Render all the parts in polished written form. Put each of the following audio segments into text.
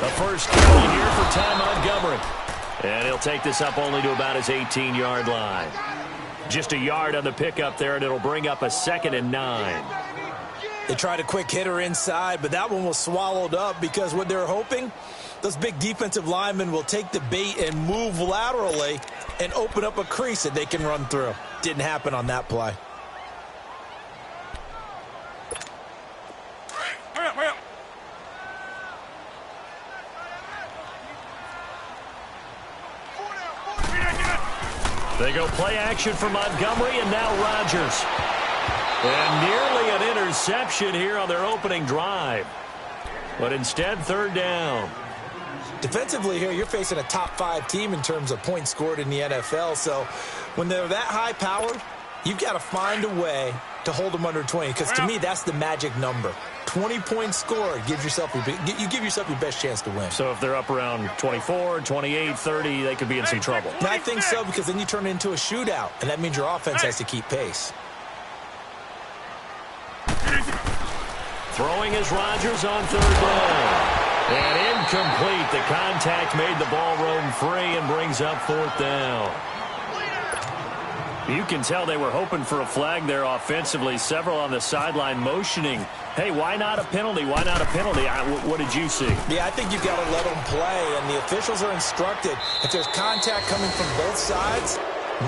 A first carry here for Ty Montgomery. And he'll take this up only to about his 18-yard line. Just a yard on the pickup there, and it'll bring up a 2nd and 9. They tried a quick hitter inside, but that one was swallowed up because what they're hoping, those big defensive linemen will take the bait and move laterally and open up a crease that they can run through. Didn't happen on that play. They go play action for Montgomery, and now Rodgers. And nearly an interception here on their opening drive. But instead, 3rd down. Defensively here, you're facing a top-5 team in terms of points scored in the NFL. So when they're that high-powered, you've got to find a way to hold them under 20. Because to me, that's the magic number. 20-point score, you give yourself your best chance to win. So if they're up around 24, 28, 30, they could be in some trouble. And I think so, because then you turn it into a shootout, and that means your offense has to keep pace. Throwing is Rodgers on 3rd down. And incomplete. The contact made the ball roam free and brings up 4th down. You can tell they were hoping for a flag there offensively. Several on the sideline motioning, hey, why not a penalty? Why not a penalty? What did you see? Yeah, I think you've got to let them play, and the officials are instructed. If there's contact coming from both sides,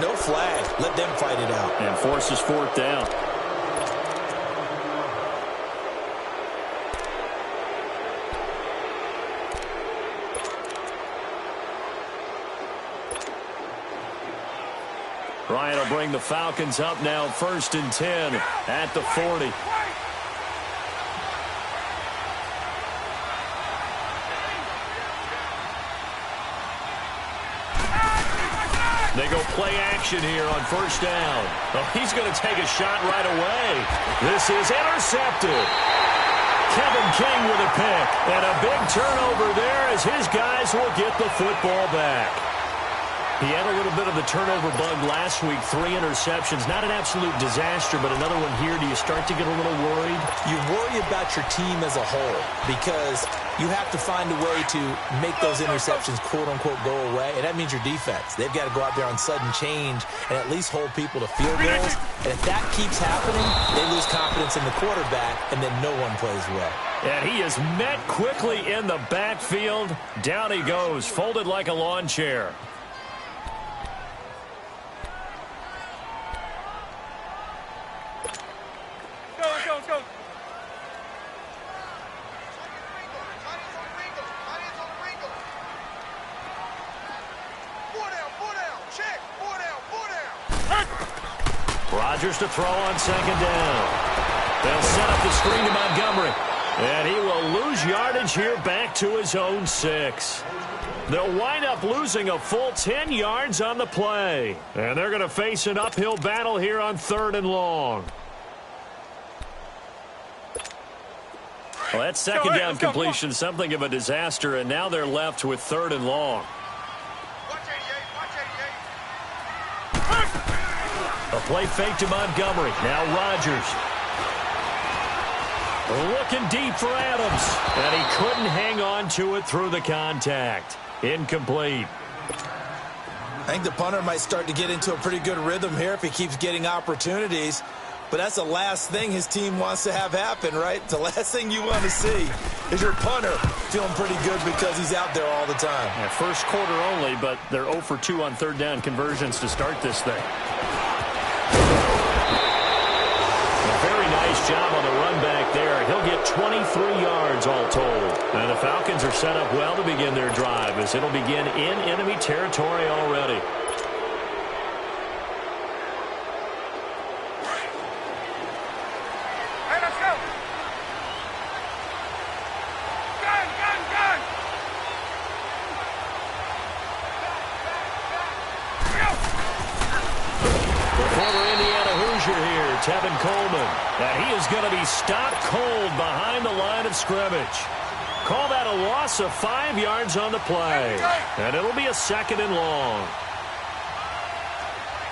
no flag. Let them fight it out. And forces 4th down. Ryan will bring the Falcons up now, 1st and 10 at the 40. They go play action here on 1st down. Oh, he's going to take a shot right away. This is intercepted. Kevin King with a pick. And a big turnover there as his guys will get the football back. He had a little bit of the turnover bug last week, 3 interceptions. Not an absolute disaster, but another one here. Do you start to get a little worried? You worry about your team as a whole because you have to find a way to make those interceptions, quote-unquote, go away, and that means your defense. They've got to go out there on sudden change and at least hold people to field goals. And if that keeps happening, they lose confidence in the quarterback, and then no one plays well. And he is met quickly in the backfield. Down he goes, folded like a lawn chair. Rodgers to throw on 2nd down. They'll set up the screen to Montgomery. And he will lose yardage here back to his own 6. They'll wind up losing a full 10 yards on the play. And they're going to face an uphill battle here on 3rd and long. Well, that 2nd down completion, something of a disaster, and now they're left with 3rd and long. A play fake to Montgomery. Now Rodgers. Looking deep for Adams. And he couldn't hang on to it through the contact. Incomplete. I think the punter might start to get into a pretty good rhythm here if he keeps getting opportunities. But that's the last thing his team wants to have happen, right? The last thing you want to see is your punter feeling pretty good because he's out there all the time. Yeah, first quarter only, but they're 0 for 2 on 3rd down conversions to start this thing. A very nice job on the run back there. He'll get 23 yards all told. And the Falcons are set up well to begin their drive as it'll begin in enemy territory already. Tevin Coleman, and he is going to be stopped cold behind the line of scrimmage. Call that a loss of 5 yards on the play, and it'll be a 2nd and long.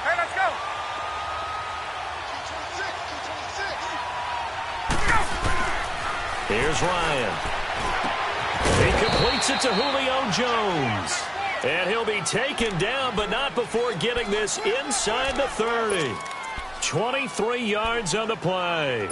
Hey, let's go. Here's Ryan. He completes it to Julio Jones. And he'll be taken down, but not before getting this inside the 30. 23 yards on the play.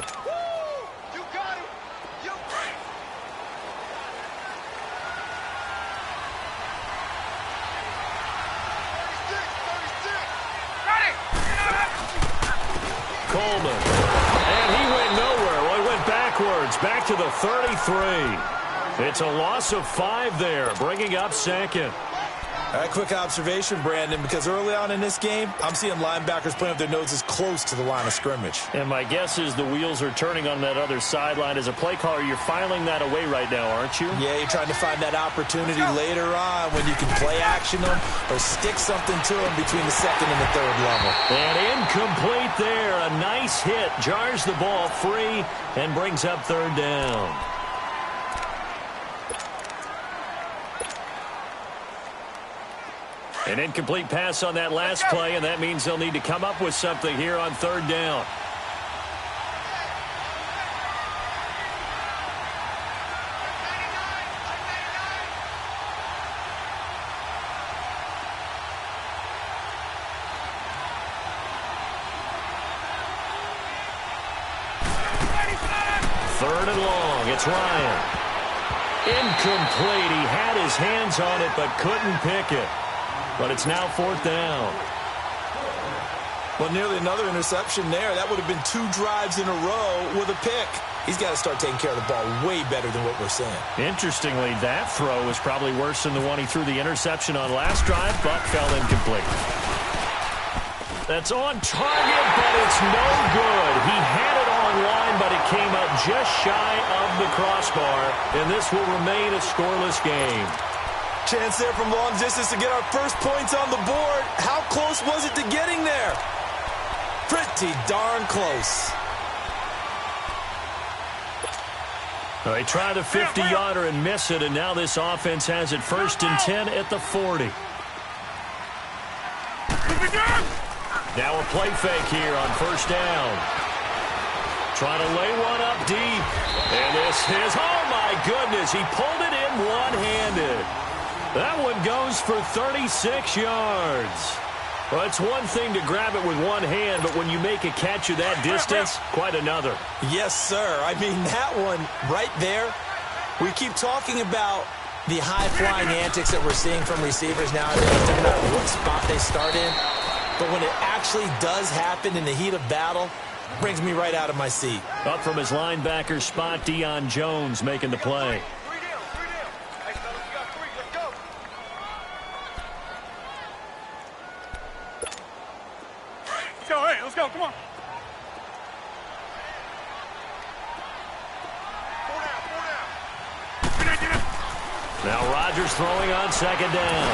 Coleman. And he went nowhere. Well, he went backwards, back to the 33. It's a loss of 5 there, bringing up second. Quick observation, Brandon, because early on in this game, I'm seeing linebackers playing with their noses close to the line of scrimmage. And my guess is the wheels are turning on that other sideline. As a play caller, you're filing that away right now, aren't you? Yeah, you're trying to find that opportunity later on when you can play action them or stick something to them between the second and the third level. And incomplete there. A nice hit. Jars the ball free and brings up third down. An incomplete pass on that last play, and that means they'll need to come up with something here on third down. Third and long. It's Ryan. Incomplete. He had his hands on it but couldn't pick it. But it's now fourth down. Well, nearly another interception there. That would have been 2 drives in a row with a pick. He's got to start taking care of the ball way better than what we're seeing. Interestingly, that throw was probably worse than the one he threw the interception on last drive, but fell incomplete. That's on target, but it's no good. He had it on line, but it came up just shy of the crossbar, and this will remain a scoreless game. Chance there from long distance to get our first points on the board. How close was it to getting there? Pretty darn close. Well, they try the 50-yarder and miss it, and now this offense has it 1st and 10 at the 40. Now a play fake here on first down. Trying to lay one up deep. And this is, oh my goodness, he pulled it in one-handed. That one goes for 36 yards. Well, it's one thing to grab it with one hand, but when you make a catch of that distance, quite another. Yes, sir. I mean, that one right there, we keep talking about the high-flying antics that we're seeing from receivers nowadays, no matter what spot they start in. But when it actually does happen in the heat of battle, it brings me right out of my seat. Up from his linebacker spot, Deion Jones making the play. Let's go, come on. Now Rodgers throwing on second down.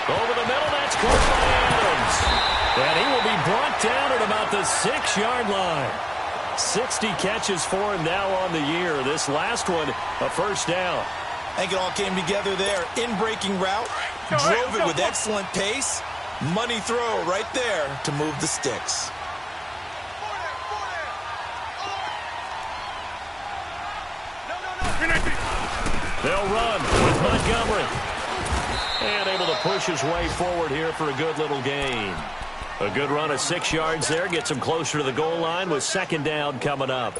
Over the middle, that's caught by Adams. And he will be brought down at about the 6-yard line. 60 catches for him now on the year. This last one, a first down. I think it all came together there. In-breaking route, drove it with excellent pace. Money throw right there to move the sticks. They'll run with Montgomery. And able to push his way forward here for a good little gain. A good run of 6 yards there. Gets him closer to the goal line with second down coming up.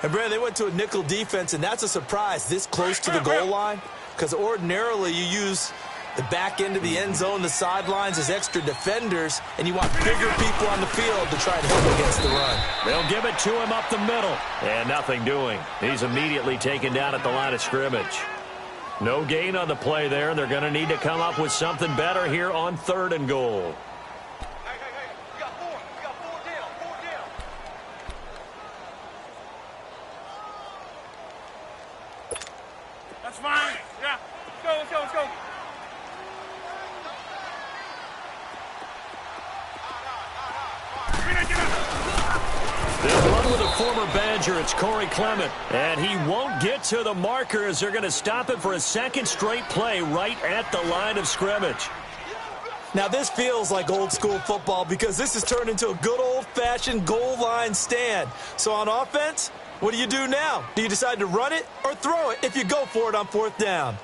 And, Brad, they went to a nickel defense, and that's a surprise this close to the goal line. Because ordinarily you use the back end of the end zone, the sidelines as extra defenders, and you want bigger people on the field to try and help against the run. They'll give it to him up the middle. And nothing doing. He's immediately taken down at the line of scrimmage. No gain on the play there. They're going to need to come up with something better here on third and goal. You got four down. That's fine. Yeah. Let's go. They'll run with a former Badger. It's Corey Clement. And he won't get to the marker as they're going to stop it for a second straight play right at the line of scrimmage. Now, this feels like old-school football because this has turned into a good old-fashioned goal line stand. So on offense, what do you do now? Do you decide to run it or throw it if you go for it on 4th down?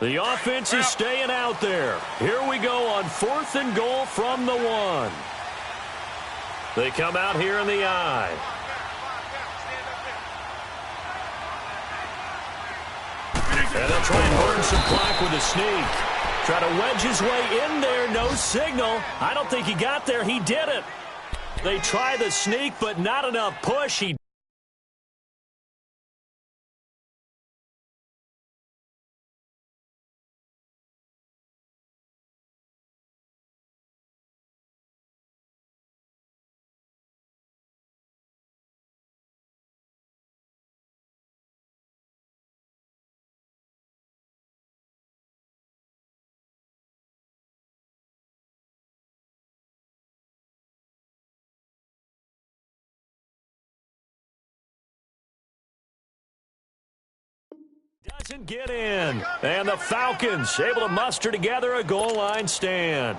The offense is staying out there. Here we go on 4th and goal from the 1. They come out here in the I. And they'll try and burn some clock with a sneak. Try to wedge his way in there. No signal. I don't think he got there. He didn't. They try the sneak, but not enough push. Doesn't get in. And the Falcons able to muster together a goal line stand.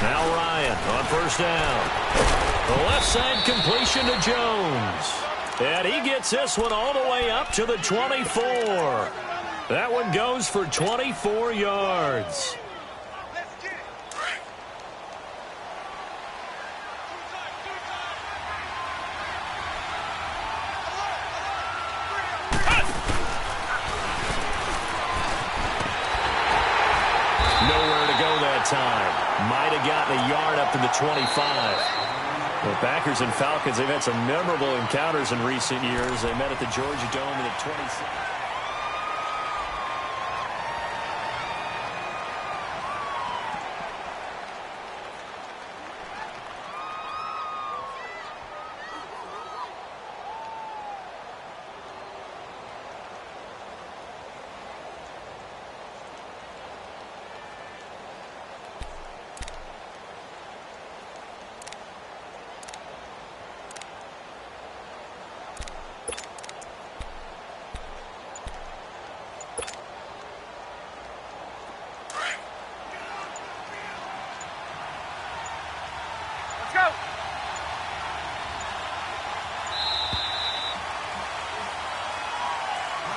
Now Ryan on 1st down. The left side completion to Jones. And he gets this one all the way up to the 24. That one goes for 24 yards. Nowhere to go that time. Might have gotten a yard up to the 25. The Packers and Falcons, they've had some memorable encounters in recent years. They met at the Georgia Dome in the 26th.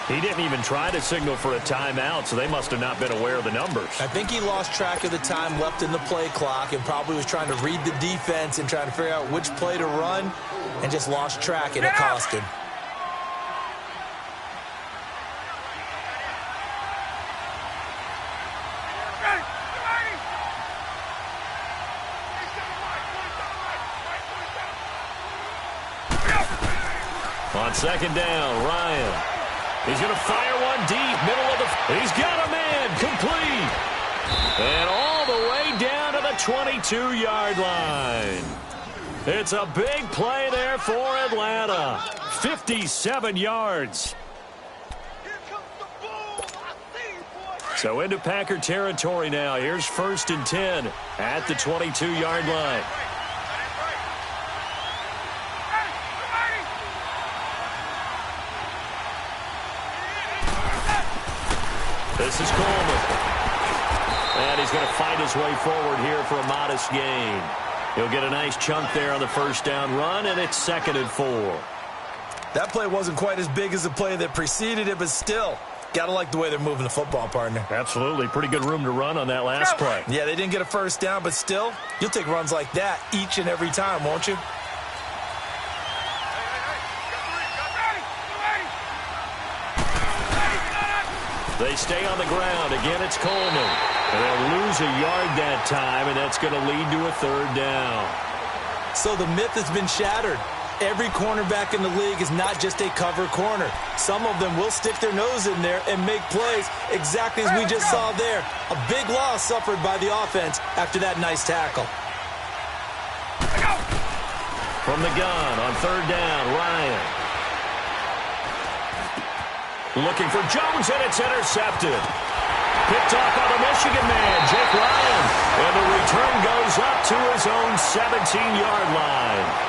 He didn't even try to signal for a timeout, so they must have not been aware of the numbers. I think he lost track of the time left in the play clock and probably was trying to read the defense and trying to figure out which play to run and just lost track, and it cost him. On 2nd down, Ryan. He's going to fire one deep, middle of the... He's got a man, complete. And all the way down to the 22-yard line. It's a big play there for Atlanta. 57 yards. So into Packer territory now. Here's 1st and 10 at the 22-yard line. This is Coleman. And he's going to fight his way forward here for a modest gain. He'll get a nice chunk there on the 1st down run, and it's 2nd and 4. That play wasn't quite as big as the play that preceded it, but still, got to like the way they're moving the football, partner. Absolutely. Pretty good room to run on that last play. Yeah, they didn't get a 1st down, but still, you'll take runs like that each and every time, won't you? They stay on the ground. Again, it's Coleman. And they'll lose a yard that time, and that's going to lead to a 3rd down. So the myth has been shattered. Every cornerback in the league is not just a cover corner. Some of them will stick their nose in there and make plays exactly as we just saw there. A big loss suffered by the offense after that nice tackle. From the gun on third down, Ryan. Looking for Jones, and it's intercepted. Picked off by the Michigan man, Jake Ryan. And the return goes up to his own 17-yard line.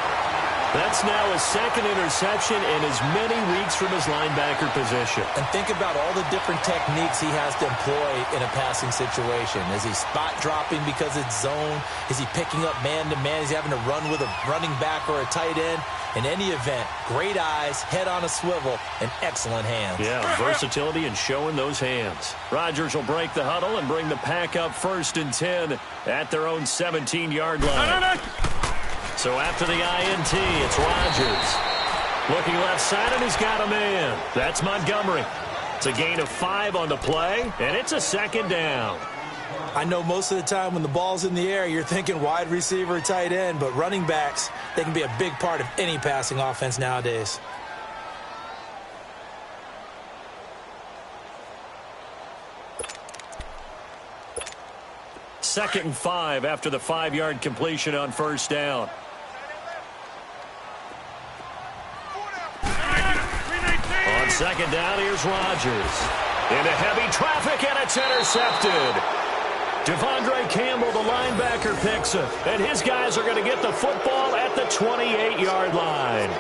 That's now his second interception in as many weeks from his linebacker position. And think about all the different techniques he has to employ in a passing situation. Is he spot dropping because it's zone? Is he picking up man-to-man? Is he having to run with a running back or a tight end? In any event, great eyes, head on a swivel, and excellent hands. Yeah, versatility and showing those hands. Rodgers will break the huddle and bring the pack up 1st and 10 at their own 17-yard line. So after the INT, it's Rodgers. Looking left side, and he's got a man. That's Montgomery. It's a gain of 5 on the play, and it's a 2nd down. I know most of the time when the ball's in the air, you're thinking wide receiver, tight end, but running backs, they can be a big part of any passing offense nowadays. Second and 5 after the 5-yard completion on first down. On second down, here's Rodgers. Into heavy traffic, and it's intercepted. Devondre Campbell, the linebacker, picks it. And his guys are going to get the football at the 28-yard line.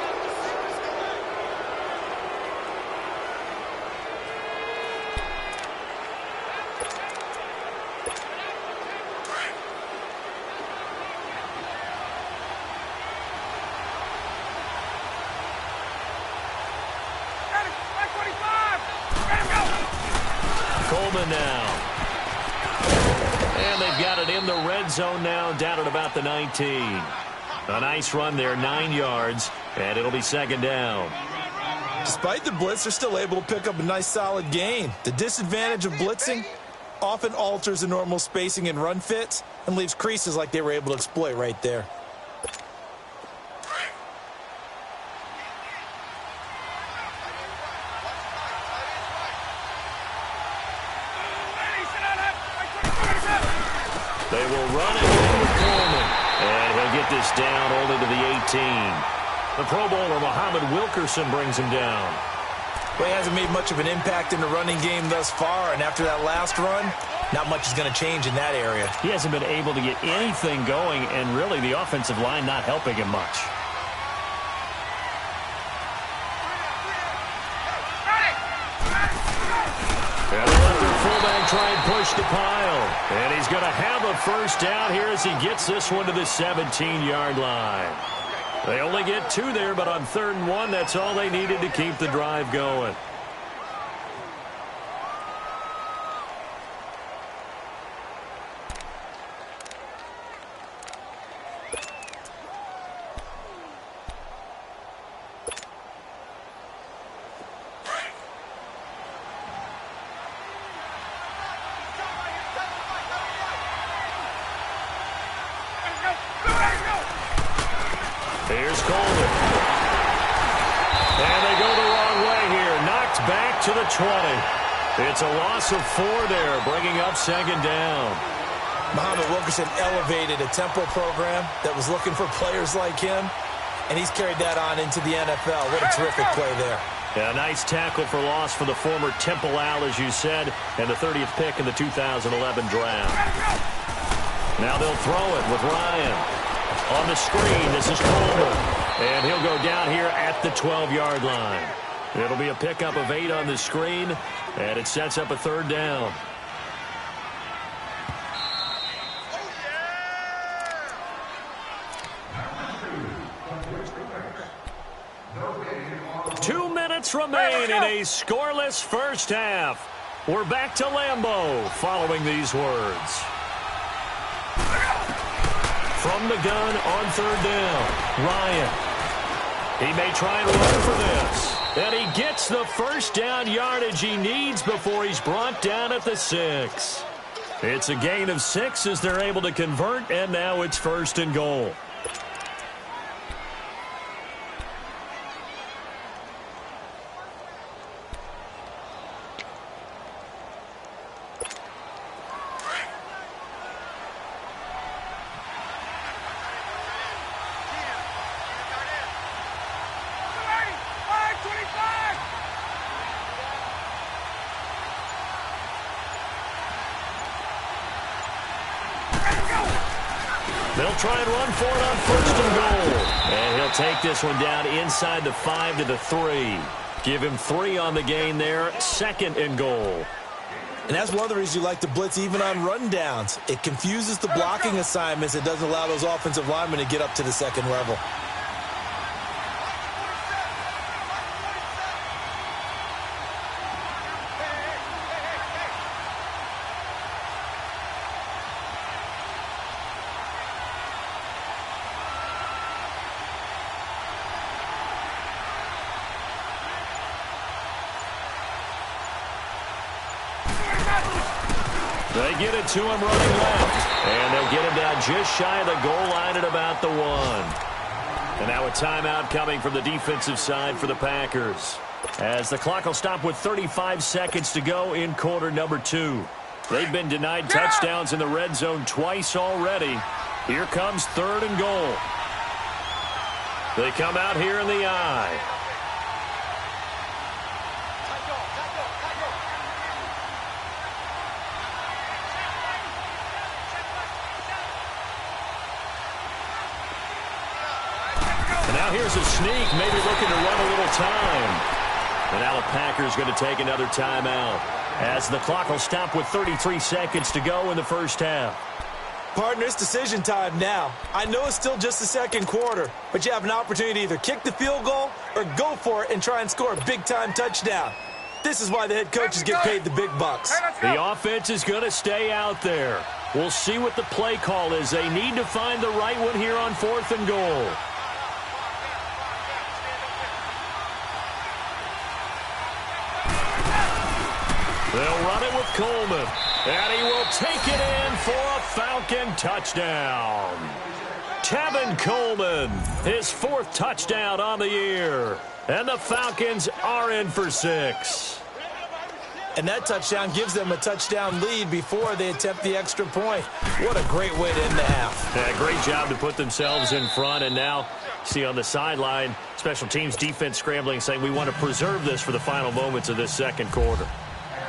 Coleman now. And they've got it in the red zone now, down at about the 19. A nice run there, 9 yards, and it'll be 2nd down. Despite the blitz, they're still able to pick up a nice, solid gain. The disadvantage of blitzing often alters the normal spacing and run fits and leaves creases like they were able to exploit right there. They will run it in with Coleman. And he'll get this down only to the 18. The Pro Bowler, Muhammad Wilkerson, brings him down. Well, he hasn't made much of an impact in the running game thus far, and after that last run, not much is going to change in that area. He hasn't been able to get anything going, and really the offensive line not helping him much. And they let their fullback try and push the pile. And he's going to have a first down here as he gets this one to the 17-yard line. They only get 2 there, but on 3rd and 1, that's all they needed to keep the drive going. Here's Coleman. And they go the wrong way here. Knocked back to the 20. It's a loss of 4 there, bringing up 2nd down. Muhammad Wilkerson elevated a tempo program that was looking for players like him, and he's carried that on into the NFL. What a terrific play there. Yeah, a nice tackle for loss for the former Temple Owl, as you said, and the 30th pick in the 2011 draft. Now they'll throw it with Ryan. On the screen, this is Coleman. And he'll go down here at the 12-yard line. It'll be a pickup of 8 on the screen, and it sets up a 3rd down. Two minutes remain in a scoreless first half. We're back to Lambeau following these words. From the gun on 3rd down, Ryan. He may try and run for this. And he gets the first down yardage he needs before he's brought down at the 6. It's a gain of 6 as they're able to convert, and now it's 1st and goal. They'll try and run for it on 1st and goal. And he'll take this one down inside the 5 to the 3. Give him 3 on the gain there. 2nd and goal. And that's one of the reasons you like to blitz even on rundowns. It confuses the blocking assignments. It doesn't allow those offensive linemen to get up to the 2nd level. They get it to him running left. And they'll get him down just shy of the goal line at about the 1. And now a timeout coming from the defensive side for the Packers. As the clock will stop with 35 seconds to go in quarter number 2. They've been denied touchdowns in the red zone twice already. Here comes 3rd and goal. They come out here in the I. Here's a sneak, maybe looking to run a little time. And now the Packers going to take another timeout as the clock will stop with 33 seconds to go in the first half. Partner, it's decision time now. I know it's still just the 2nd quarter, but you have an opportunity to either kick the field goal or go for it and try and score a big-time touchdown. This is why the head coaches get paid the big bucks. The offense is going to stay out there. We'll see what the play call is. They need to find the right one here on 4th and goal. They'll run it with Coleman, and he will take it in for a Falcon touchdown. Tevin Coleman, his 4th touchdown on the year, and the Falcons are in for 6. And that touchdown gives them a touchdown lead before they attempt the extra point. What a great way to end the half. Yeah, great job to put themselves in front, and now see on the sideline, special teams defense scrambling, saying we want to preserve this for the final moments of this 2nd quarter.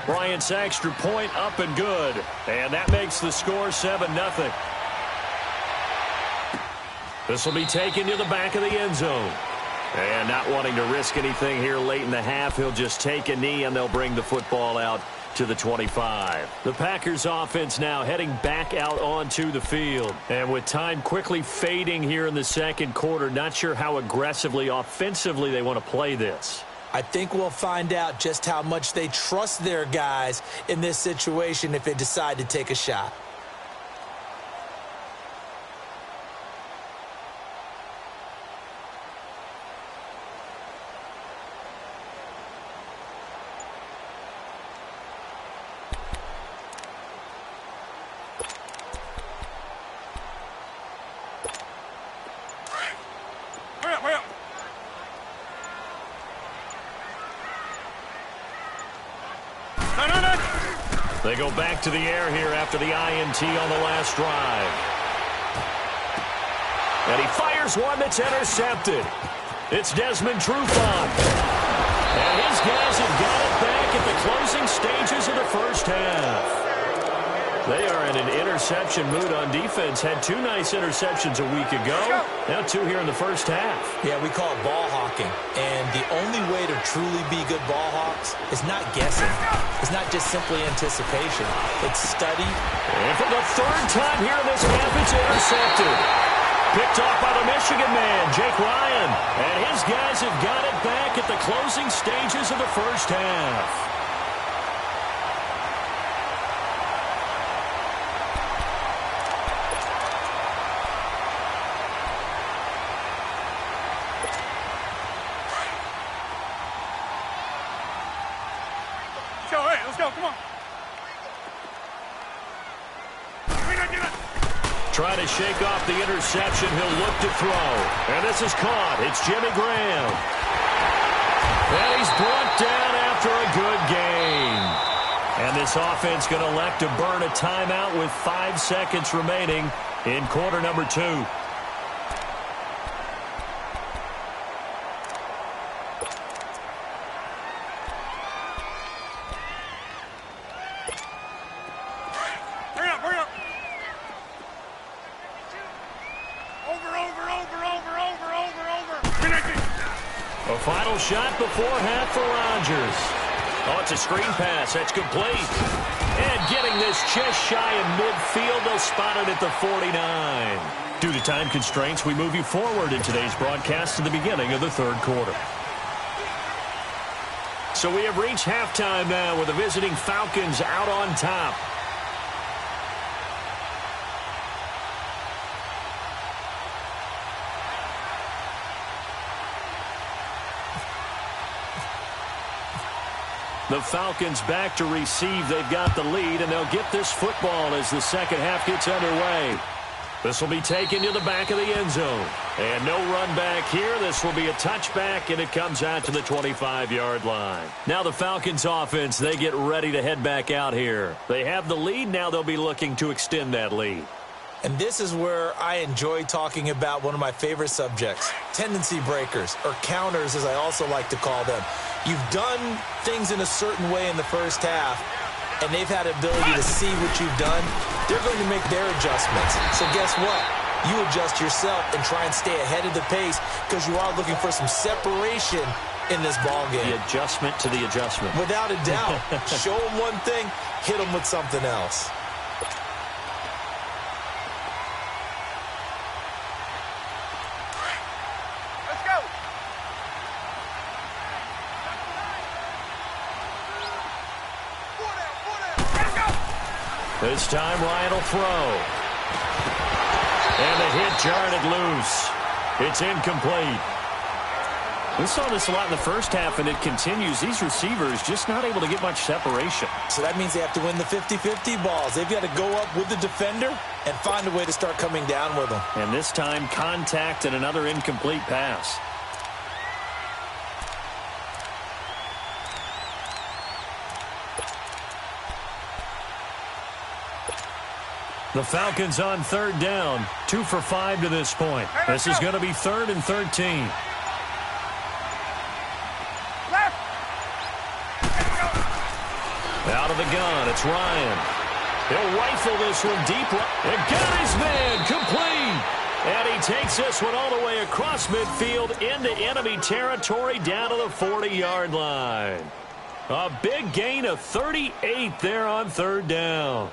Bryant's extra point up and good. And that makes the score 7-0. This will be taken to the back of the end zone. And not wanting to risk anything here late in the half, he'll just take a knee and they'll bring the football out to the 25. The Packers offense now heading back out onto the field. And with time quickly fading here in the 2nd quarter, not sure how aggressively, offensively they want to play this. I think we'll find out just how much they trust their guys in this situation if they decide to take a shot. Hurry up. They go back to the air here after the INT on the last drive. And he fires one that's intercepted. It's Desmond Trufant. And his guys have got it back at the closing stages of the first half. They are in an interception mood on defense. Had 2 nice interceptions a week ago. Now 2 here in the first half. Yeah, we call it ball hawking. And the only way to truly be good ball hawks is not guessing. It's not just simply anticipation. It's study. And for the 3rd time here in this half, it's intercepted. Picked off by the Michigan man, Jake Ryan. And his guys have got it back at the closing stages of the first half. Let's go, come on. Trying to shake off the interception. He'll look to throw. And this is caught. It's Jimmy Graham. And he's brought down after a good game. And this offense going to elect to burn a timeout with 5 seconds remaining in quarter number 2. A final shot before half for Rodgers. Oh, it's a screen pass. That's complete. And getting this just shy of midfield, they'll spot it at the 49. Due to time constraints, we move you forward in today's broadcast to the beginning of the third quarter. So we have reached halftime now with the visiting Falcons out on top. The Falcons back to receive. They've got the lead, and they'll get this football as the second half gets underway. This will be taken to the back of the end zone. And no run back here. This will be a touchback, and it comes out to the 25-yard line. Now the Falcons offense, they get ready to head back out here. They have the lead. Now they'll be looking to extend that lead. And this is where I enjoy talking about one of my favorite subjects, tendency breakers, or counters as I also like to call them. You've done things in a certain way in the first half, and they've had the ability to see what you've done. They're going to make their adjustments. So guess what? You adjust yourself and try and stay ahead of the pace because you are looking for some separation in this ball game. The adjustment to the adjustment. Without a doubt. Show them one thing, hit them with something else. This time Ryan will throw. And the hit jarred it loose. It's incomplete. We saw this a lot in the first half, and it continues. These receivers just not able to get much separation. So that means they have to win the 50-50 balls. They've got to go up with the defender and find a way to start coming down with them. And this time, contact and another incomplete pass. The Falcons on third down. 2 for 5 to this point. This is going to be 3rd and 13. Out of the gun, it's Ryan. He'll rifle this one deep. And got his man complete. And he takes this one all the way across midfield into enemy territory down to the 40-yard line. A big gain of 38 there on third down.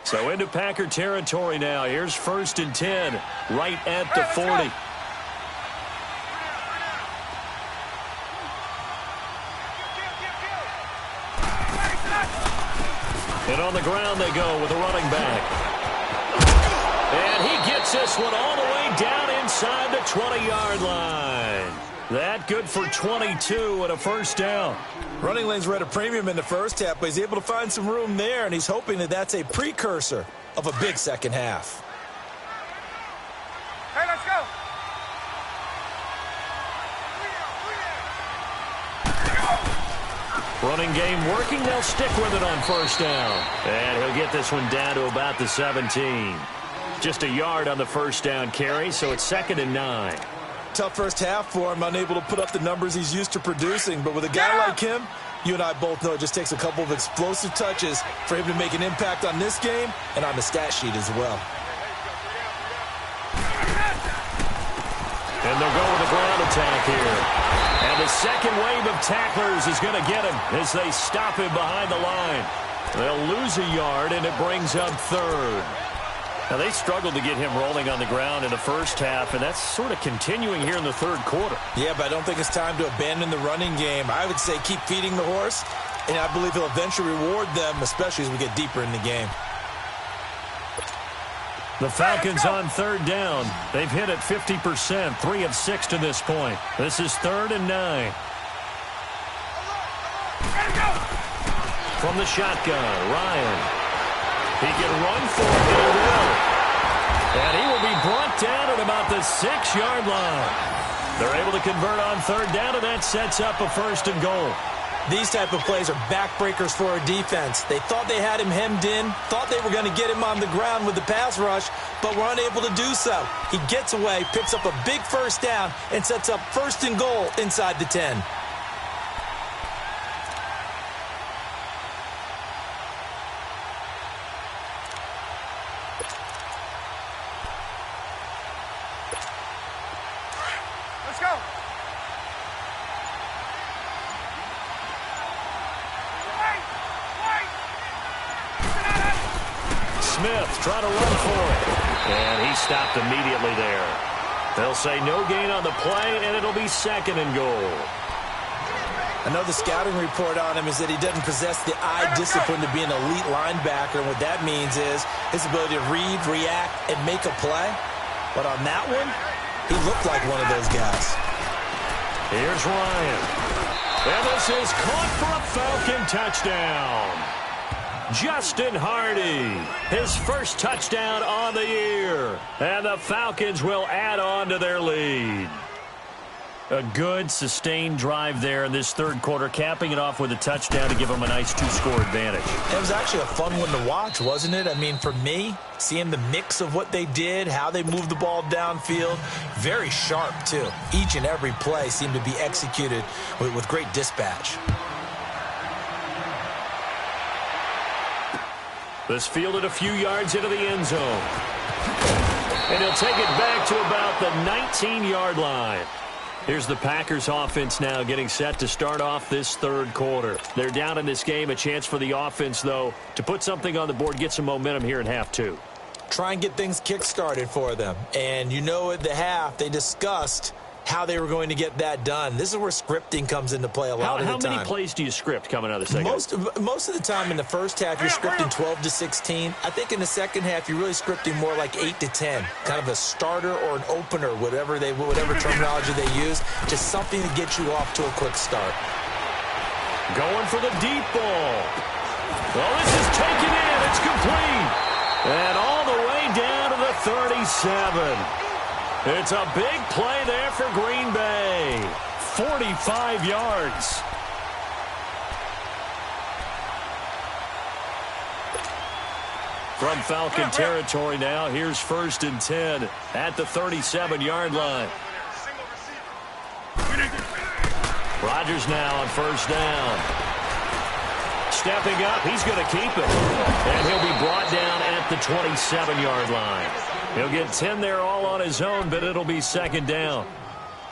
So into Packer territory now. Here's 1st and 10, right at the 40. And on the ground they go with a running back. And he gets this one all the way down inside the 20-yard line. That good for 22 and a first down. Running lanes were at a premium in the first half, but he's able to find some room there, and he's hoping that that's a precursor of a big second half. Hey, let's go. Running game working. They'll stick with it on first down. And he'll get this one down to about the 17. Just a yard on the first down carry, so it's 2nd and 9. Tough first half for him, unable to put up the numbers he's used to producing. But with a guy like him, you and I both know it just takes a couple of explosive touches for him to make an impact on this game and on the stat sheet as well. And they'll go with a ground attack here. And the second wave of tacklers is going to get him as they stop him behind the line. They'll lose a yard, and it brings up 3rd. Now, they struggled to get him rolling on the ground in the first half, and that's sort of continuing here in the third quarter. Yeah, but I don't think it's time to abandon the running game. I would say keep feeding the horse, and I believe he'll eventually reward them, especially as we get deeper in the game. The Falcons on third down. They've hit it 50%, 3 of 6 to this point. This is 3rd and 9. From the shotgun, Ryan. He can run for it, and he will. And he will be brought down at about the 6-yard line. They're able to convert on third down, and that sets up a 1st and goal. These type of plays are backbreakers for our defense. They thought they had him hemmed in, thought they were going to get him on the ground with the pass rush, but were unable to do so. He gets away, picks up a big first down, and sets up 1st and goal inside the 10. Let's go. Smith trying to run for it. And he stopped immediately there. They'll say no gain on the play, and it'll be second and goal. I know the scouting report on him is that he doesn't possess the eye discipline to be an elite linebacker. And what that means is his ability to read, react, and make a play. But on that one, he looked like one of those guys. Here's Ryan. And this is caught for a Falcon touchdown. Justin Hardy, his first touchdown on the year. And the Falcons will add on to their lead. A good, sustained drive there in this third quarter, capping it off with a touchdown to give them a nice two-score advantage. It was actually a fun one to watch, wasn't it? I mean, for me, seeing the mix of what they did, how they moved the ball downfield, very sharp, too. Each and every play seemed to be executed with great dispatch. This fielded a few yards into the end zone. And he'll take it back to about the 19-yard line. Here's the Packers offense now getting set to start off this third quarter. They're down in this game. A chance for the offense, though, to put something on the board, get some momentum here in half two. Try and get things kick-started for them. And you know at the half, they discussed how they were going to get that done. This is where scripting comes into play a lot of the time. How many plays do you script coming out of the second? Most of the time in the first half, you're scripting 12 to 16. I think in the second half, you're really scripting more like 8 to 10. Kind of a starter or an opener, whatever terminology they use. Just something to get you off to a quick start. Going for the deep ball. Well, this is taken in. It's complete. And all the way down to the 37. It's a big play there for Green Bay. 45 yards. From Falcon territory now, here's 1st and 10 at the 37-yard line. Rodgers now on 1st down. Stepping up, he's going to keep it. And he'll be brought down at the 27-yard line. He'll get 10 there all on his own, but it'll be 2nd down.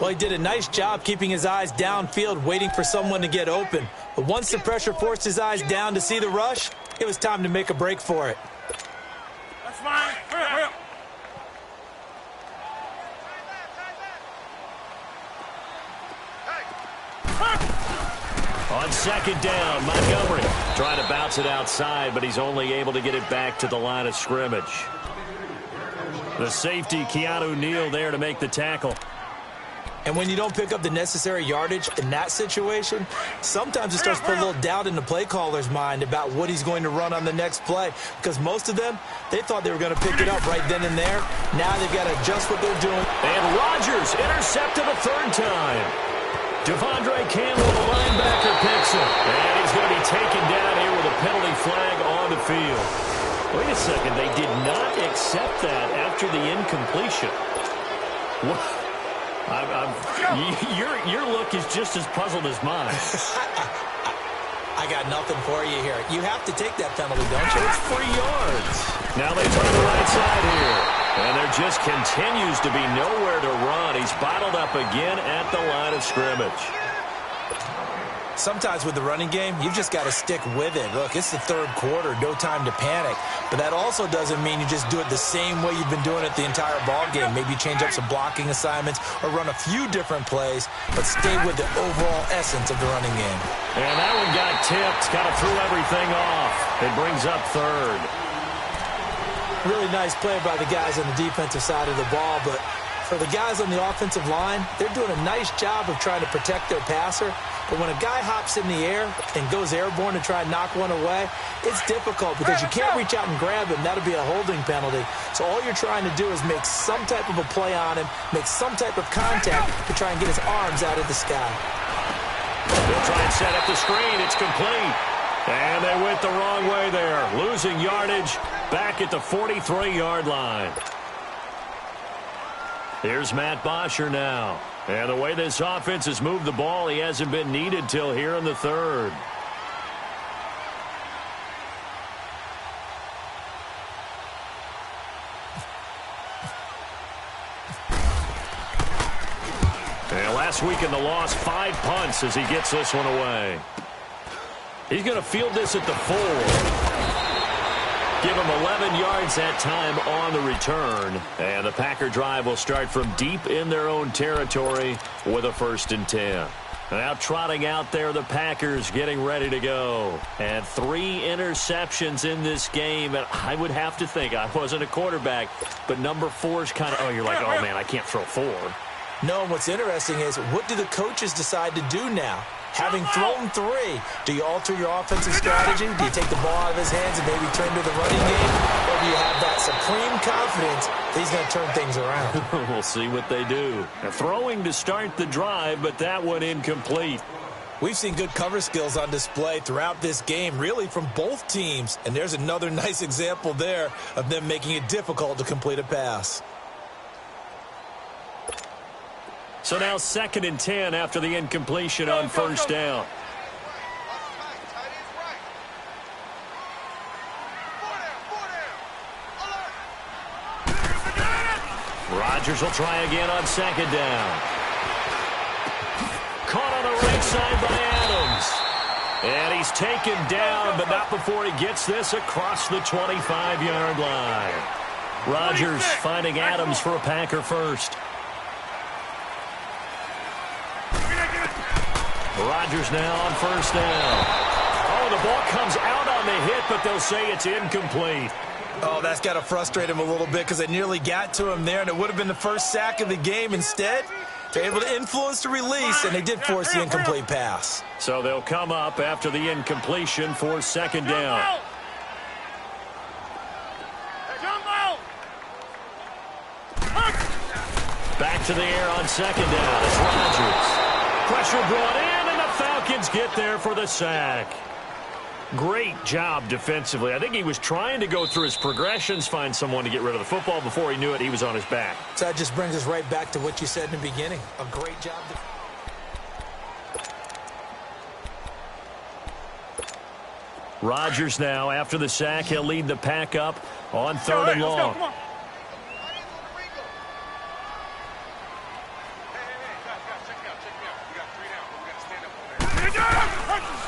Well, he did a nice job keeping his eyes downfield, waiting for someone to get open. But once the pressure forced his eyes down to see the rush, it was time to make a break for it. That's fine. Hurry up. On 2nd down, Montgomery trying to bounce it outside, but he's only able to get it back to the line of scrimmage. The safety, Keanu Neal, there to make the tackle. And when you don't pick up the necessary yardage in that situation, sometimes it starts to put a little doubt in the play caller's mind about what he's going to run on the next play. Because most of them, they thought they were going to pick it up right then and there. Now they've got to adjust what they're doing. And Rodgers intercepted a 3rd time. Devondre Campbell, the linebacker, picks him. And he's going to be taken down here with a penalty flag on the field. Wait a second, they did not accept that after the incompletion. Your look is just as puzzled as mine. I got nothing for you here. You have to take that penalty, don't you? It's 3 yards. Now they turn the right side here. And there just continues to be nowhere to run. He's bottled up again at the line of scrimmage. Sometimes with the running game, you've just got to stick with it. Look, it's the third quarter, no time to panic. But that also doesn't mean you just do it the same way you've been doing it the entire ball game. Maybe change up some blocking assignments or run a few different plays, but stay with the overall essence of the running game. And that one got tipped, kind of threw everything off. It brings up 3rd. Really nice play by the guys on the defensive side of the ball, but for the guys on the offensive line, they're doing a nice job of trying to protect their passer. But when a guy hops in the air and goes airborne to try and knock one away, it's difficult because you can't reach out and grab him. That'll be a holding penalty. So all you're trying to do is make some type of a play on him, make some type of contact to try and get his arms out of the sky. They'll try and set up the screen. It's complete. And they went the wrong way there. Losing yardage back at the 43-yard line. Here's Matt Bosher now. And the way this offense has moved the ball, he hasn't been needed till here in the 3rd. Last week in the loss, 5 punts as he gets this one away. He's going to field this at the 4. Give him 11 yards that time on the return. And the Packer drive will start from deep in their own territory with a 1st and 10. Now trotting out there, the Packers getting ready to go. And 3 interceptions in this game. And I would have to think, I wasn't a quarterback, but number 4 is kind of, oh, you're like, oh, man, I can't throw 4. No, and what's interesting is, what do the coaches decide to do now? Having thrown 3, do you alter your offensive strategy? Do you take the ball out of his hands and maybe turn to the running game? Or do you have that supreme confidence that he's going to turn things around? We'll see what they do. They're throwing to start the drive, but that one incomplete. We've seen good cover skills on display throughout this game, really from both teams. And there's another nice example there of them making it difficult to complete a pass. So now 2nd and 10 after the incompletion on 1st down. Rodgers will try again on 2nd down. Caught on the right side by Adams. And he's taken down, but not before he gets this across the 25-yard line. Rodgers finding Adams for a Packer first. Rodgers now on 1st down. Oh, the ball comes out on the hit, but they'll say it's incomplete. Oh, that's got to frustrate him a little bit because they nearly got to him there, and it would have been the first sack of the game. Instead, they're able to influence the release, and they did force the incomplete pass. So they'll come up after the incompletion for 2nd down. Back to the air on 2nd down. It's Rodgers. Pressure brought in, and the Falcons get there for the sack. Great job defensively. I think he was trying to go through his progressions, find someone to get rid of the football. Before he knew it, he was on his back. So that just brings us right back to what you said in the beginning. A great job. Rodgers now, after the sack, he'll lead the Pack up on 3rd and long.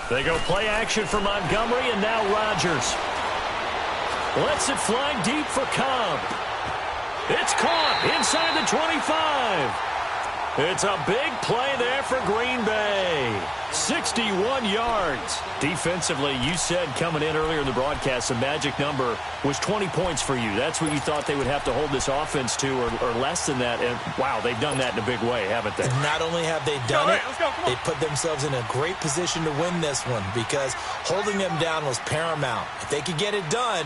They go play action for Montgomery, and now Rodgers lets it fly deep for Cobb. It's caught inside the 25. It's a big play there for Green Bay. 61 yards. Defensively, you said coming in earlier in the broadcast, the magic number was 20 points for you. That's what you thought they would have to hold this offense to, or less than that. And, wow, they've done that in a big way, haven't they? And not only have they done it, they put themselves in a great position to win this one because holding them down was paramount. If they could get it done,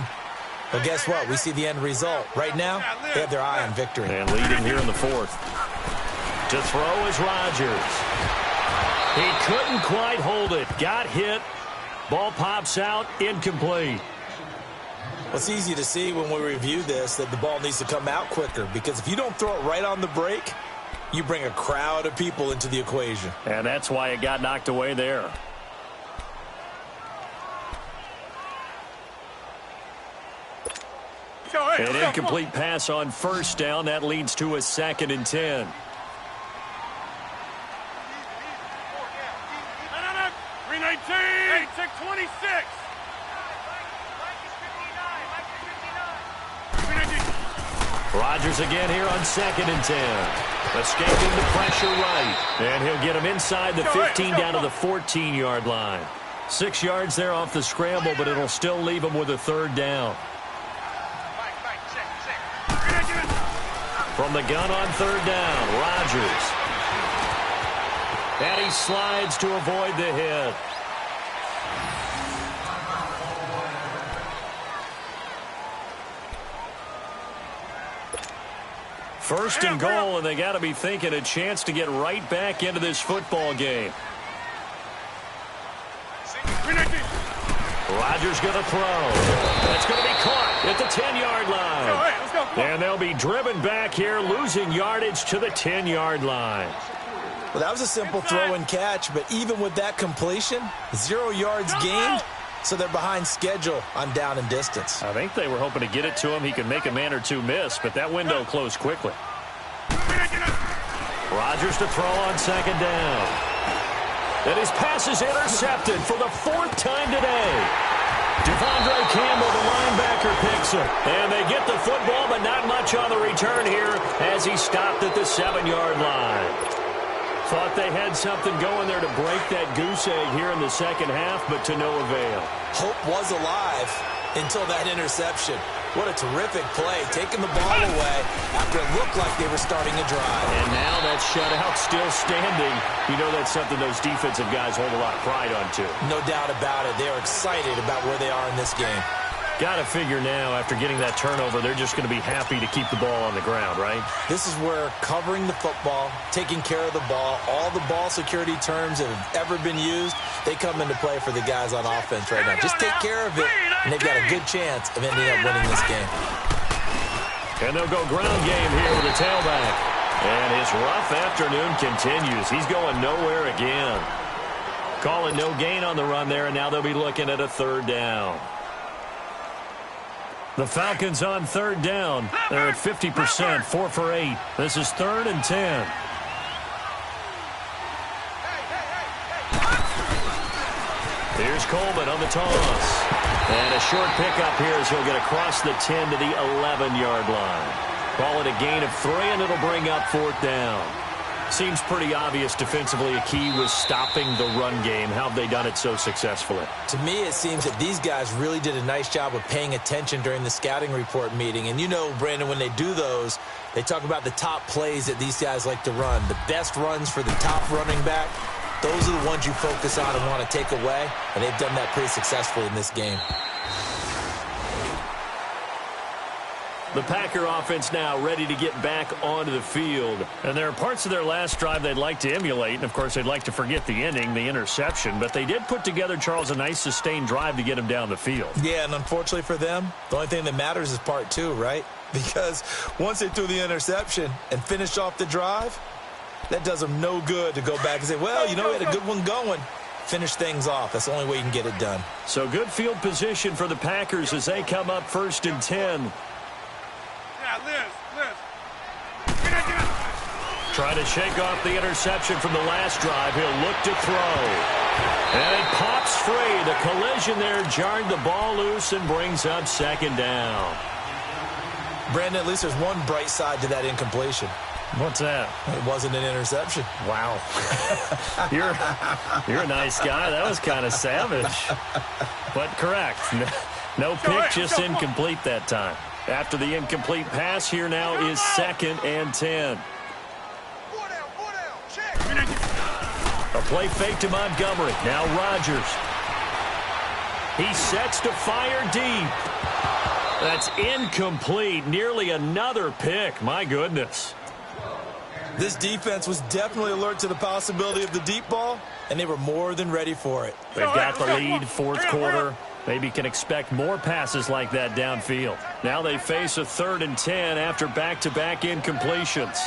well, guess what? We see the end result. Right now, they have their eye on victory. And leading here in the 4th. To throw is Rodgers. He couldn't quite hold it. Got hit. Ball pops out. Incomplete. Well, it's easy to see when we review this that the ball needs to come out quicker because if you don't throw it right on the break, you bring a crowd of people into the equation. And that's why it got knocked away there. An incomplete pass on 1st down. That leads to a 2nd and 10. Rodgers again here on 2nd and 10. Escaping the pressure right. And he'll get him inside the 15 down to the 14-yard line. 6 yards there off the scramble, but it'll still leave him with a 3rd down. From the gun on 3rd down, Rodgers. And he slides to avoid the hit. First and goal, and they got to be thinking a chance to get right back into this football game. Rodgers going to throw. That's going to be caught at the 10-yard line. And they'll be driven back here, losing yardage to the 10-yard line. Well, that was a simple throw and catch, but even with that completion, 0 yards gained, so they're behind schedule on down and distance. I think they were hoping to get it to him. He could make a man or two miss, but that window closed quickly. Rodgers to throw on second down. And his pass is intercepted for the 4th time today. Devondre Campbell, the linebacker, picks him. And they get the football, but not much on the return here as he stopped at the 7-yard line. Thought they had something going there to break that goose egg here in the second half, but to no avail. Hope was alive until that interception. What a terrific play, taking the ball away after it looked like they were starting a drive. And now that shutout still standing. You know that's something those defensive guys hold a lot of pride on, too. No doubt about it. They are excited about where they are in this game. Got to figure now, after getting that turnover, they're just going to be happy to keep the ball on the ground, right? This is where covering the football, taking care of the ball, all the ball security terms that have ever been used, they come into play for the guys on offense right now. Just take care of it, and they've got a good chance of ending up winning this game. And they'll go ground game here with the tailback. And his rough afternoon continues. He's going nowhere again. Calling no gain on the run there, and now they'll be looking at a 3rd down. The Falcons on 3rd down. They're at 50%, 4 for 8. This is 3rd and 10. Here's Coleman on the toss. And a short pickup here as he'll get across the 10 to the 11-yard line. Call it a gain of 3, and it'll bring up 4th down. Seems pretty obvious defensively a key was stopping the run game. How have they done it so successfully? To me, it seems that these guys really did a nice job of paying attention during the scouting report meeting. And you know, Brandon, when they do those, they talk about the top plays that these guys like to run. The best runs for the top running back, those are the ones you focus on and want to take away. And they've done that pretty successfully in this game. The Packer offense now ready to get back onto the field. And there are parts of their last drive they'd like to emulate. And, of course, they'd like to forget the ending, the interception. But they did put together, Charles, a nice sustained drive to get him down the field. Yeah, and unfortunately for them, the only thing that matters is part 2, right? Because once they threw the interception and finished off the drive, that does them no good to go back and say, well, you know, we had a good one going. Finish things off. That's the only way you can get it done. So good field position for the Packers as they come up 1st and 10. Try to shake off the interception from the last drive. He'll look to throw. And it pops free. The collision there jarred the ball loose and brings up 2nd down. Brandon, at least there's one bright side to that incompletion. What's that? It wasn't an interception. Wow. You're a nice guy. That was kind of savage. But correct. No pick, just incomplete that time. After the incomplete pass, here now is 2nd and 10. A play fake to Montgomery. Now Rodgers. He sets to fire deep. That's incomplete. Nearly another pick. My goodness. This defense was definitely alert to the possibility of the deep ball, and they were more than ready for it. They've got the lead, 4th quarter. Maybe can expect more passes like that downfield. Now they face a 3rd and 10 after back-to-back incompletions.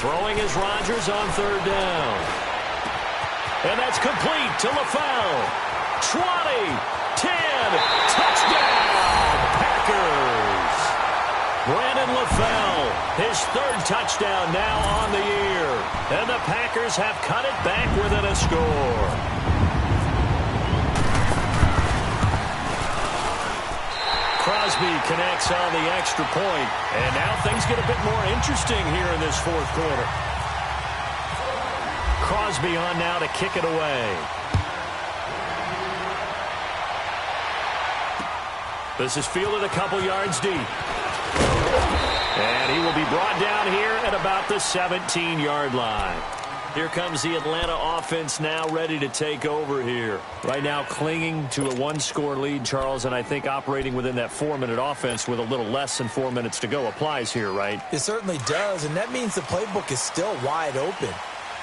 Throwing is Rodgers on 3rd down. And that's complete to LaFell. 20, 10, touchdown, Packers. Brandon LaFell, his 3rd touchdown now on the year. And the Packers have cut it back within a score. Crosby connects on the extra point. And now things get a bit more interesting here in this 4th quarter. Crosby on now to kick it away. This is fielded a couple yards deep. And he will be brought down here at about the 17-yard line. Here comes the Atlanta offense now ready to take over here. Right now clinging to a 1-score lead, Charles, and I think operating within that 4-minute offense with a little less than 4 minutes to go applies here, right? It certainly does, and that means the playbook is still wide open.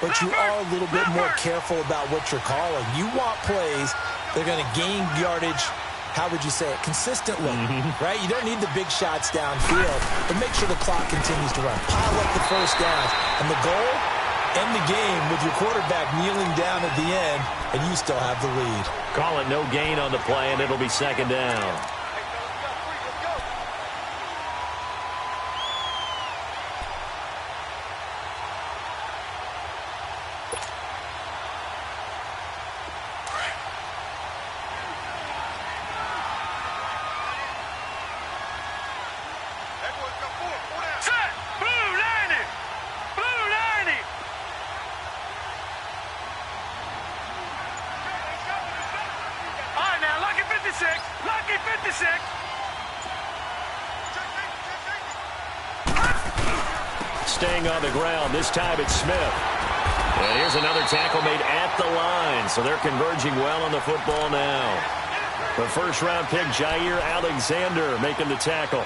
But you are a little bit more careful about what you're calling. You want plays that are going to gain yardage, how would you say it, consistently, right? You don't need the big shots downfield, but make sure the clock continues to run. Pile up the first downs, and the goal, end the game with your quarterback kneeling down at the end, and you still have the lead. Call it no gain on the play, and it'll be 2nd down. staying on the ground. This time it's Smith. And here's another tackle made at the line. So they're converging well on the football now. The first-round pick, Jair Alexander, making the tackle.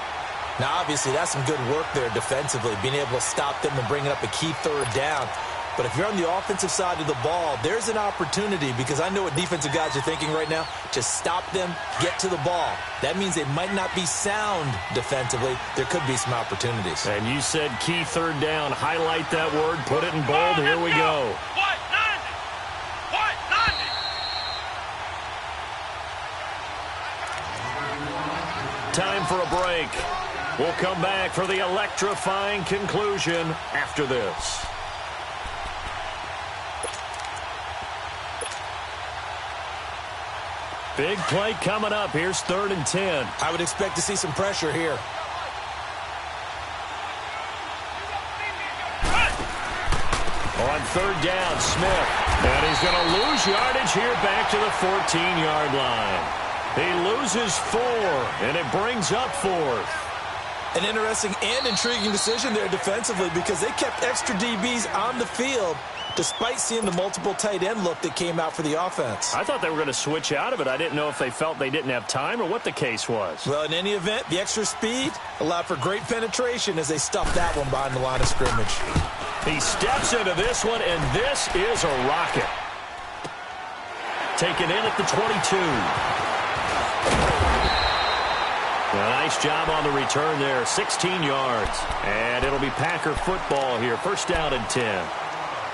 Now, obviously, that's some good work there defensively, being able to stop them and bringing up a key third down. But if you're on the offensive side of the ball, there's an opportunity, because I know what defensive guys are thinking right now, to stop them, get to the ball. That means they might not be sound defensively. There could be some opportunities. And you said key third down. Highlight that word. Put it in bold. Here we go. Time for a break. We'll come back for the electrifying conclusion after this. Big play coming up. Here's 3rd and 10. I would expect to see some pressure here. On 3rd down, Smith. And he's going to lose yardage here back to the 14-yard line. He loses 4, and it brings up 4th. An interesting and intriguing decision there defensively, because they kept extra DBs on the field despite seeing the multiple tight end look that came out for the offense. I thought they were going to switch out of it. I didn't know if they felt they didn't have time or what the case was. Well, in any event, the extra speed allowed for great penetration as they stuffed that one behind the line of scrimmage. He steps into this one, and this is a rocket. Taken in at the 22. A nice job on the return there, 16 yards. And it'll be Packer football here, 1st down and 10.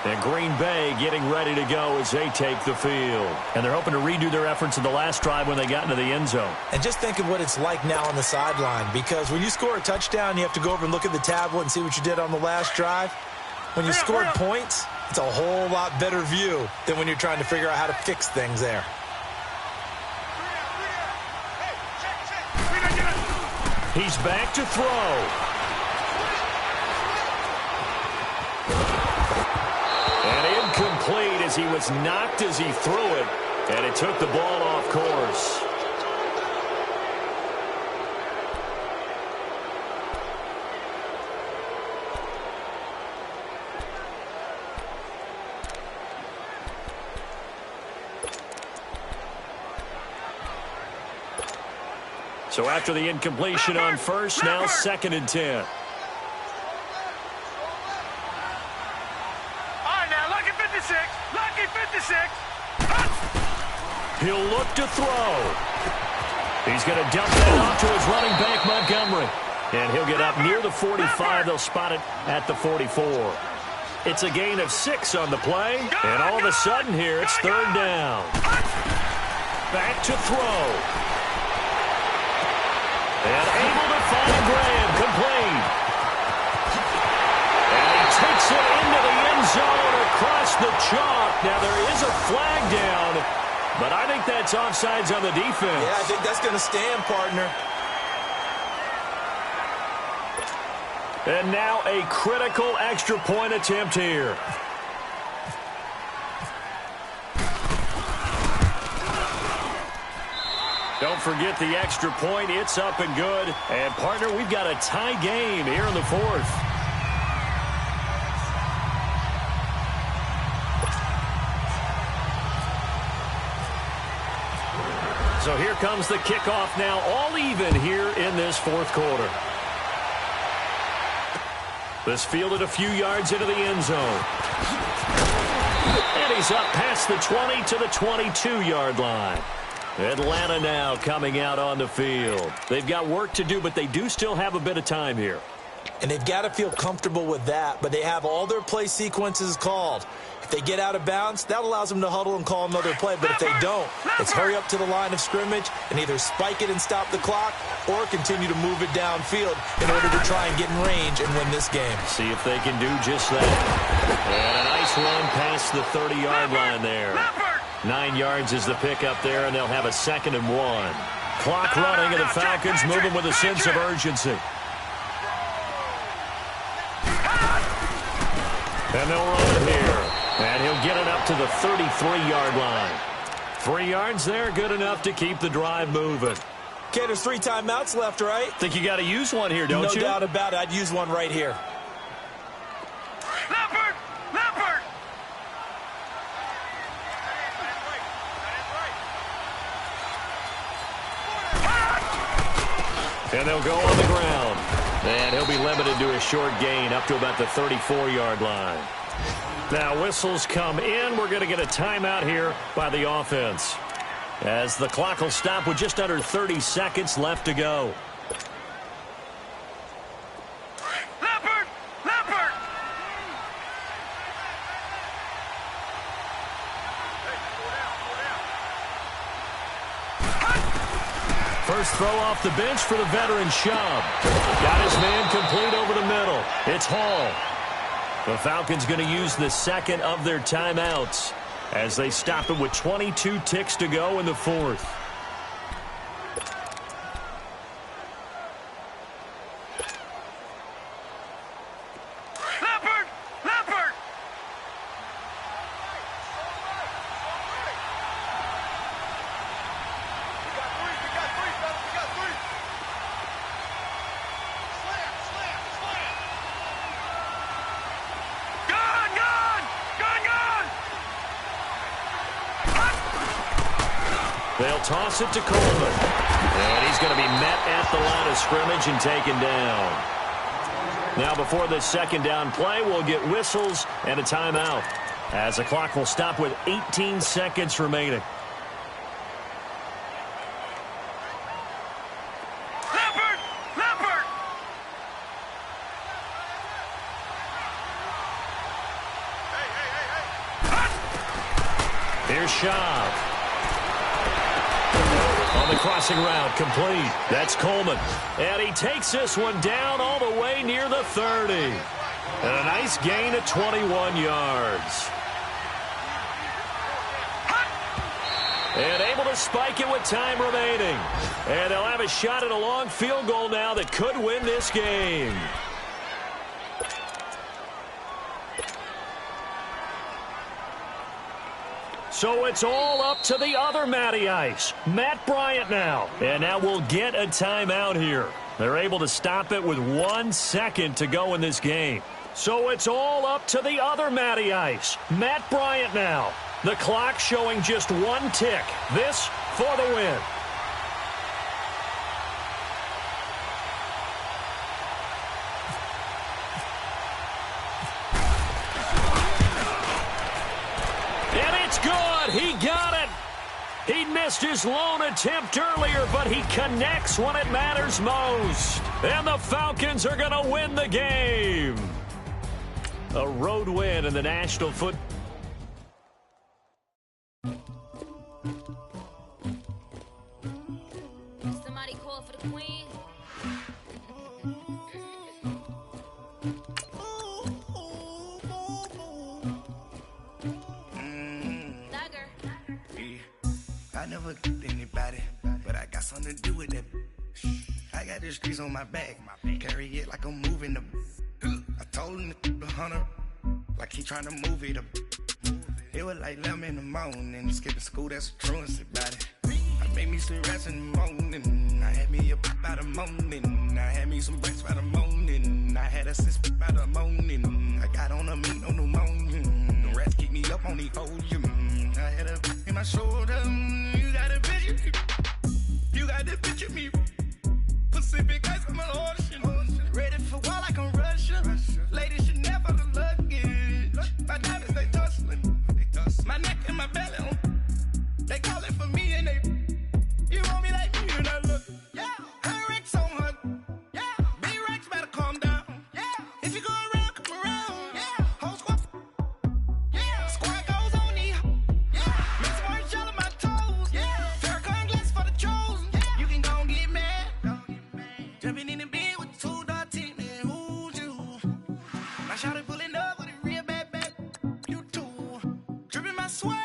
And Green Bay getting ready to go as they take the field. And they're hoping to redo their efforts in the last drive when they got into the end zone. And just think of what it's like now on the sideline, because when you score a touchdown, you have to go over and look at the tablet and see what you did on the last drive. When you scored points, it's a whole lot better view than when you're trying to figure out how to fix things there. He's back to throw. And incomplete as he was knocked as he threw it. And it took the ball off course. So after the incompletion on first, now 2nd and 10. All right, now, lucky 56. Lucky 56. He'll look to throw. He's going to dump that off to his running back, Montgomery. And he'll get up near the 45. They'll spot it at the 44. It's a gain of 6 on the play. And all of a sudden here, it's 3rd down. Back to throw. And able to find Graham, complete. And he takes it into the end zone across the chalk. Now there is a flag down, but I think that's offsides on the defense. Yeah, I think that's going to stand, partner. And now a critical extra point attempt here. Don't forget the extra point. It's up and good. And, partner, we've got a tie game here in the 4th. So here comes the kickoff now, all even here in this 4th quarter. This fielded a few yards into the end zone. And he's up past the 20 to the 22-yard line. Atlanta now coming out on the field. They've got work to do, but they do still have a bit of time here. And they've got to feel comfortable with that, but they have all their play sequences called. If they get out of bounds, that allows them to huddle and call another play. But if they don't, it's hurry up to the line of scrimmage and either spike it and stop the clock or continue to move it downfield in order to try and get in range and win this game. See if they can do just that. And a nice run past the 30-yard line there. 9 yards is the pickup there, and they'll have a 2nd and 1. Clock running, and the Falcons moving with a sense of urgency. And they'll run it here. And he'll get it up to the 33-yard line. 3 yards there, good enough to keep the drive moving. Okay, there's 3 timeouts left, right? Think you got to use one here, don't you? No doubt about it. I'd use one right here. And they'll go on the ground. And he'll be limited to a short gain up to about the 34-yard line. Now whistles come in. We're going to get a timeout here by the offense, as the clock will stop with just under 30 seconds left to go. First throw off the bench for the veteran Chubb. Got his man complete over the middle. It's Hall. The Falcons going to use the second of their timeouts as they stop it with 22 ticks to go in the fourth. They'll toss it to Coleman. And he's going to be met at the line of scrimmage and taken down. Now before this second down play, we'll get whistles and a timeout, as the clock will stop with 18 seconds remaining. Here's Schaub. On the crossing route, complete. That's Coleman. And he takes this one down all the way near the 30. And a nice gain of 21 yards. And able to spike it with time remaining. And they'll have a shot at a long field goal now that could win this game. So it's all up to the other Matty Ice, Matt Bryant now. And now we'll get a timeout here. They're able to stop it with 1 second to go in this game. So it's all up to the other Matty Ice, Matt Bryant now. The clock showing just 1 tick. This for the win. He got it. He missed his lone attempt earlier, but he connects when it matters most. And the Falcons are going to win the game. A road win in the National Football. Somebody call for the queen. I never killed anybody, but I got something to do with that. I got the streets on my back, carry it like I'm moving the. I told him to hunter, like he trying to move it up. It was like 11 in the morning, skipping school, that's a truancy about it. I made me some rest in the morning, I had me a pop by the morning, I had me some breaks by the morning, I had a sis by the morning, I got on a meat on the morning, the rats keep me up on the podium, I had a in my shoulder, you got a picture me, you got the picture me, Pacific ice on my ocean, ready for war like I'm Russia, ladies should never the luggage, my diamonds they tussling, my neck and my belly on, they call it for me and they, you want me like me and I look, yeah, her Rex on her, yeah, B-Rex better calm down, yeah, if you go around, come around, yeah, whole squad, yeah, squad goes on the, yeah, make some orange gel on my toes, yeah, Farrakhan glass for the chosen, yeah, you can go and get mad, jumping in the bed with 2 dark teeth, man, who's you, my shawty pulling up with a real bad, you too, dripping my swag,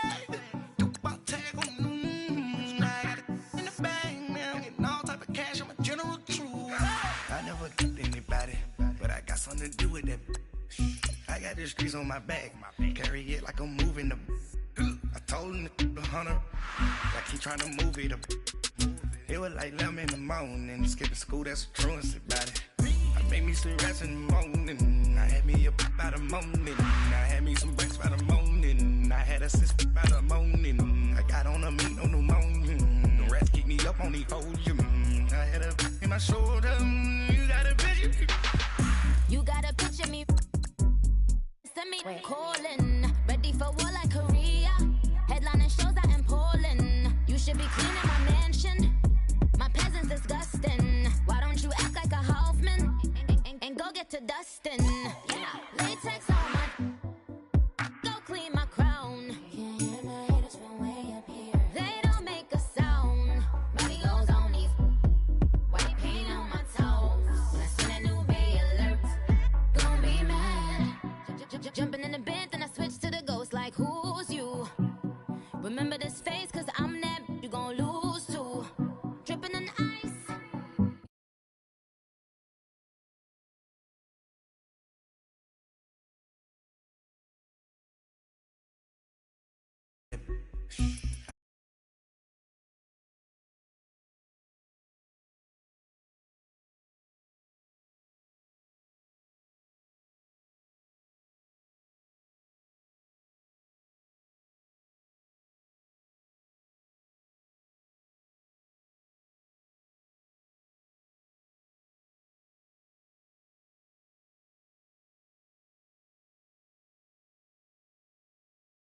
something to do with that. I got the streets on my back, carry it like I'm moving the. I told him to hunter, like he trying to move it up. It was like 11 in the morning, skipping school, that's a truancy about it. I made me some rest in the morning, I had me a pop by the morning, I had me some breaks by the morning, I had a sis by the morning, I got on a meat on the morning, the rats keep me up on the podium, I had a in my my shoulder. You got a picture. You got a picture me. Send me calling. Ready for war like Korea. Headlining shows out in Poland. You should be cleaning my mansion. My peasants disgusting. Why don't you act like a Hoffman and go get to dustin'? Yeah, latex on my. Go clean my crown. Can't hear my haters from way up here. They don't make a sound. Body goes on these. White paint on my toes. When I send a new bay alert, gon' be mad. Jumping in the bed, then I switch to the ghost like who's you? Remember this face, cause I'm that you gon' lose too. Dripping in ice.